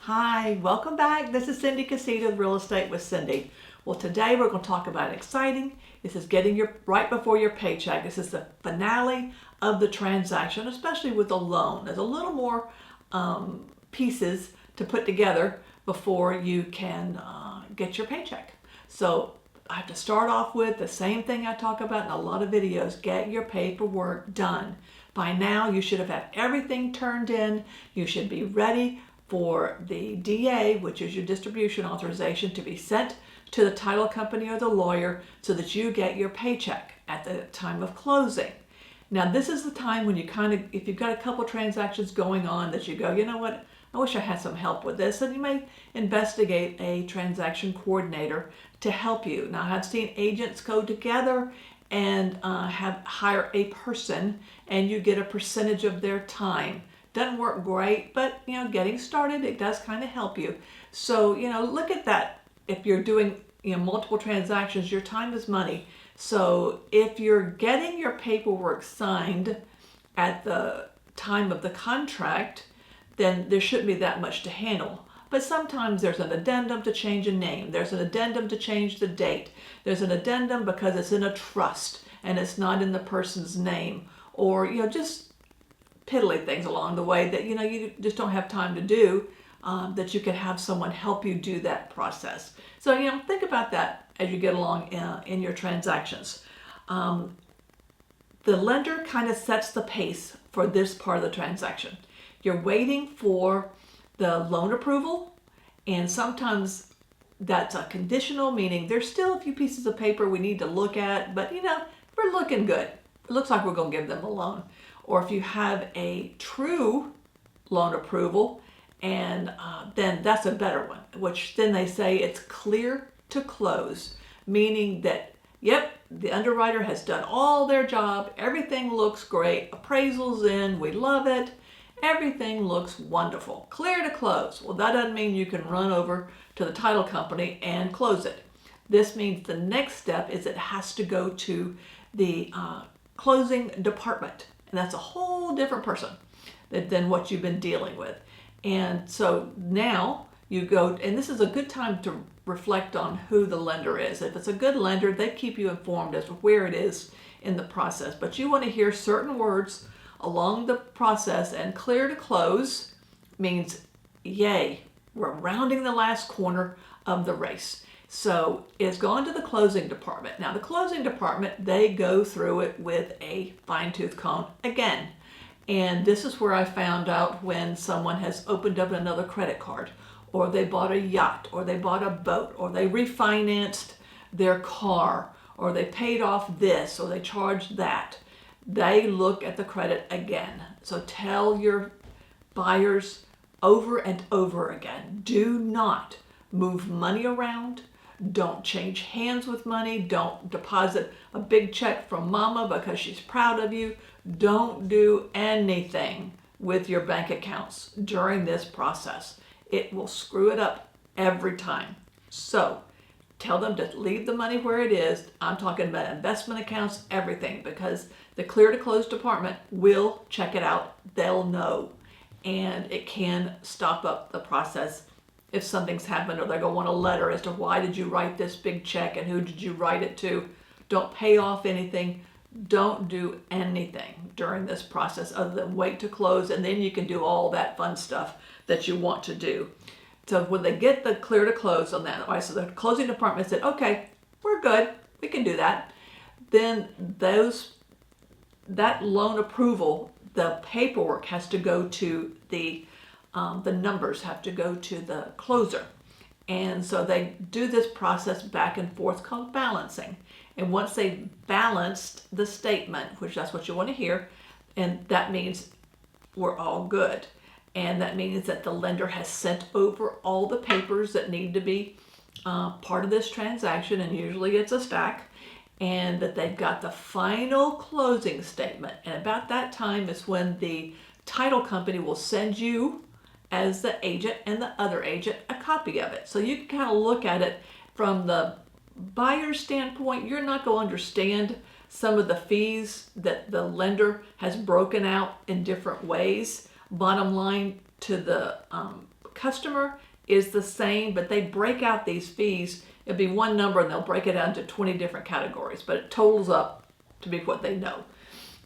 Hi, welcome back. This is Cindy Casita, Real Estate with Cindy. Well, today we're going to talk about exciting. This is getting your right before your paycheck. This is the finale of the transaction, especially with a loan. There's a little more pieces to put together before you can get your paycheck. So I have to start off with the same thing I talk about in a lot of videos. Get your paperwork done. By now, you should have had everything turned in. You should be ready for the DA, which is your distribution authorization, to be sent to the title company or the lawyer so that you get your paycheck at the time of closing. Now, this is the time when you if you've got a couple transactions going on that you go, you know what, I wish I had some help with this, and you may investigate a transaction coordinator to help you. Now, I've seen agents go together and hire a person, and you get a percentage of their time. Doesn't work great, but getting started, it does kind of help you. So look at that. If you're doing multiple transactions, your time is money. So if you're getting your paperwork signed at the time of the contract, then there shouldn't be that much to handle. But sometimes there's an addendum to change a name. There's an addendum to change the date. There's an addendum because it's in a trust and it's not in the person's name, or just piddly things along the way that you just don't have time to do, that you can have someone help you do that process. So think about that as you get along in your transactions. The lender kind of sets the pace for this part of the transaction. You're waiting for the loan approval, and sometimes that's a conditional, meaning there's still a few pieces of paper we need to look at, but we're looking good. It looks like we're going to give them a loan. Or if you have a true loan approval, and then that's a better one, which then they say it's clear to close, meaning that, yep, the underwriter has done all their job, everything looks great, appraisal's in, we love it, everything looks wonderful, clear to close. Well, that doesn't mean you can run over to the title company and close it. This means the next step is it has to go to the closing department. And that's a whole different person than what you've been dealing with. And so now you go, and this is a good time to reflect on who the lender is. If it's a good lender, they keep you informed as to where it is in the process. But you want to hear certain words along the process, and clear to close means, yay, we're rounding the last corner of the race. So it's gone to the closing department. Now the closing department, they go through it with a fine-tooth comb again. And this is where I found out when someone has opened up another credit card, or they bought a yacht, or they bought a boat, or they refinanced their car, or they paid off this, or they charged that. They look at the credit again. So tell your buyers over and over again, do not move money around. Don't change hands with money. Don't deposit a big check from mama because she's proud of you. Don't do anything with your bank accounts during this process. It will screw it up every time. So tell them to leave the money where it is. I'm talking about investment accounts, everything, because the clear to close department will check it out. They'll know, and it can stop up the process if something's happened, or they're going to want a letter as to why did you write this big check and who did you write it to. Don't pay off anything. Don't do anything during this process other than wait to close, and then you can do all that fun stuff that you want to do. So when they get the clear to close on that, all right, so the closing department said, okay, we're good, we can do that. Then that loan approval, the paperwork has to go to the numbers have to go to the closer. And so they do this process back and forth called balancing. And once they balanced the statement, which that's what you want to hear, and that means we're all good. And that means that the lender has sent over all the papers that need to be part of this transaction, and usually it's a stack, and that they've got the final closing statement. And about that time is when the title company will send you, as the agent and the other agent, a copy of it. So you can kind of look at it from the buyer's standpoint. You're not going to understand some of the fees that the lender has broken out in different ways. Bottom line, to the customer is the same, but they break out these fees. It'll be one number and they'll break it down to 20 different categories, but it totals up to be what they know.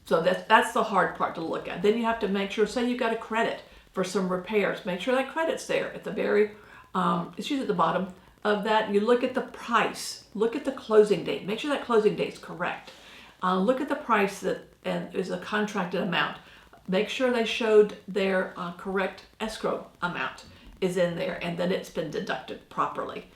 So that's the hard part to look at. Then you have to make sure, say you got a credit for some repairs, make sure that credit's there at the very, it's usually at the bottom of that. You look at the price, look at the closing date, make sure that closing date's correct. Look at the price that and is a contracted amount. Make sure they showed their correct escrow amount is in there, and then it's been deducted properly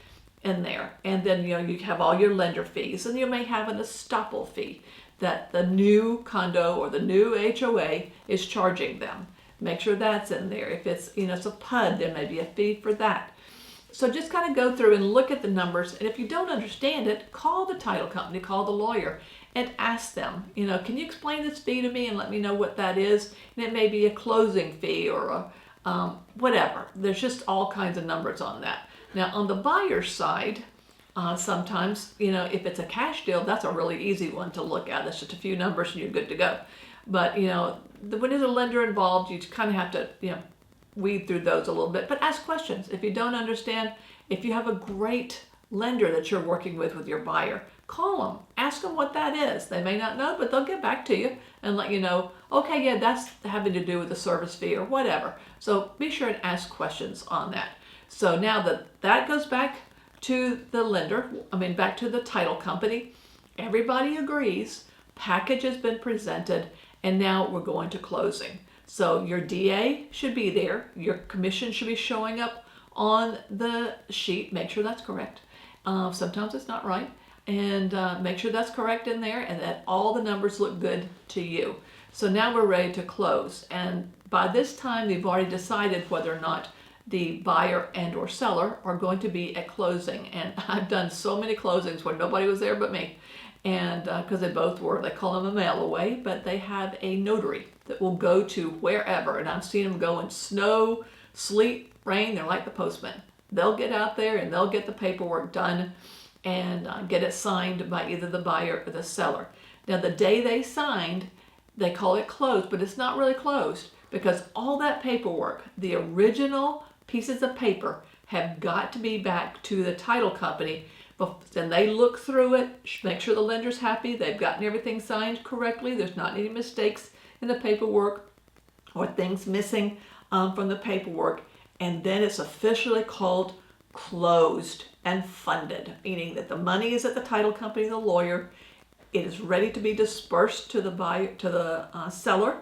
in there. And then you have all your lender fees, and you may have an estoppel fee that the new condo or the new HOA is charging them. Make sure that's in there. If it's it's a PUD, there may be a fee for that. So just kind of go through and look at the numbers, and if you don't understand it, call the title company, call the lawyer, and ask them, can you explain this fee to me and let me know what that is? And it may be a closing fee or a whatever. There's just all kinds of numbers on that. Now on the buyer's side, sometimes, if it's a cash deal, that's a really easy one to look at. That's just a few numbers and you're good to go. But, when there's a lender involved, you kind of have to, weed through those a little bit. But ask questions. If you don't understand, if you have a great lender that you're working with your buyer, call them. Ask them what that is. They may not know, but they'll get back to you and let you know, okay, yeah, that's having to do with the service fee or whatever. So be sure and ask questions on that. So now that goes back to the lender, back to the title company. Everybody agrees, package has been presented, and now we're going to closing. So your DA should be there, your commission should be showing up on the sheet. Make sure that's correct. Sometimes it's not right. And make sure that's correct in there and that all the numbers look good to you. So now we're ready to close. And by this time, we've already decided whether or not the buyer and or seller are going to be at closing. And I've done so many closings where nobody was there but me. And because they both were, they call them a mail away, but they have a notary that will go to wherever. And I've seen them go in snow, sleet, rain. They're like the postman. They'll get out there and they'll get the paperwork done and get it signed by either the buyer or the seller. Now the day they signed, they call it closed, but it's not really closed because all that paperwork, the original pieces of paper, have got to be back to the title company. Then they look through it, make sure the lender's happy, they've gotten everything signed correctly, there's not any mistakes in the paperwork or things missing from the paperwork, and then it's officially called closed and funded, meaning that the money is at the title company, the lawyer, it is ready to be dispersed to the buyer, to the seller,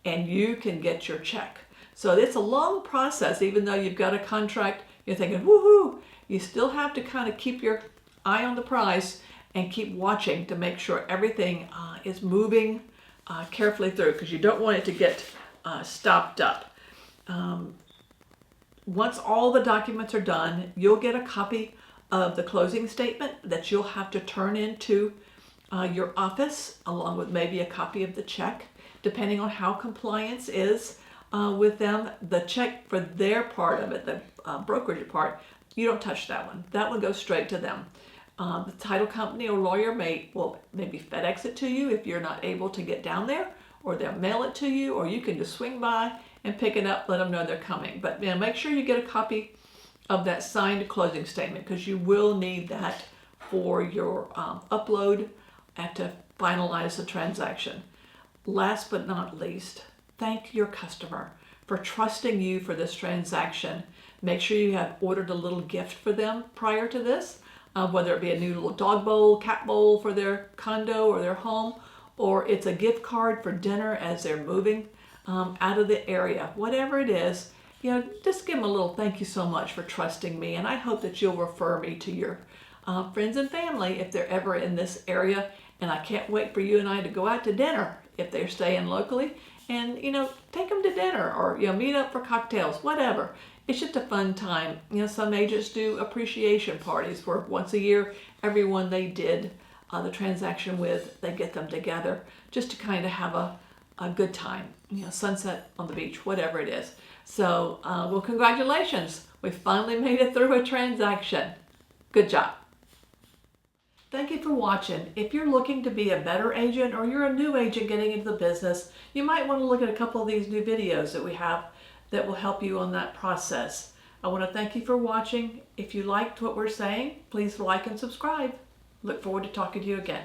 and you can get your check. So it's a long process. Even though you've got a contract, you're thinking, woohoo, you still have to kind of keep your eye on the prize and keep watching to make sure everything is moving carefully through, because you don't want it to get stopped up. Once all the documents are done, you'll get a copy of the closing statement that you'll have to turn into your office, along with maybe a copy of the check, depending on how compliance is with them. The check for their part of it, the brokerage part, you don't touch that one. That one goes straight to them. The title company or lawyer will maybe FedEx it to you if you're not able to get down there, or they'll mail it to you, or you can just swing by and pick it up, let them know they're coming. But make sure you get a copy of that signed closing statement, because you will need that for your upload and to finalize the transaction. Last but not least, thank your customer for trusting you for this transaction. Make sure you have ordered a little gift for them prior to this, whether it be a new little dog bowl, cat bowl for their condo or their home, or it's a gift card for dinner as they're moving out of the area. Whatever it is, just give them a little thank you so much for trusting me, and I hope that you'll refer me to your friends and family if they're ever in this area. And I can't wait for you and I to go out to dinner if they're staying locally, and take them to dinner, or meet up for cocktails, whatever. It's just a fun time. Some agents do appreciation parties where once a year, everyone they did the transaction with, they get them together just to kind of have a good time. Sunset on the beach, whatever it is. So, well, congratulations. We finally made it through a transaction. Good job. Thank you for watching. If you're looking to be a better agent, or you're a new agent getting into the business, you might want to look at a couple of these new videos that we have that will help you on that process. I want to thank you for watching. If you liked what we're saying, please like and subscribe. Look forward to talking to you again.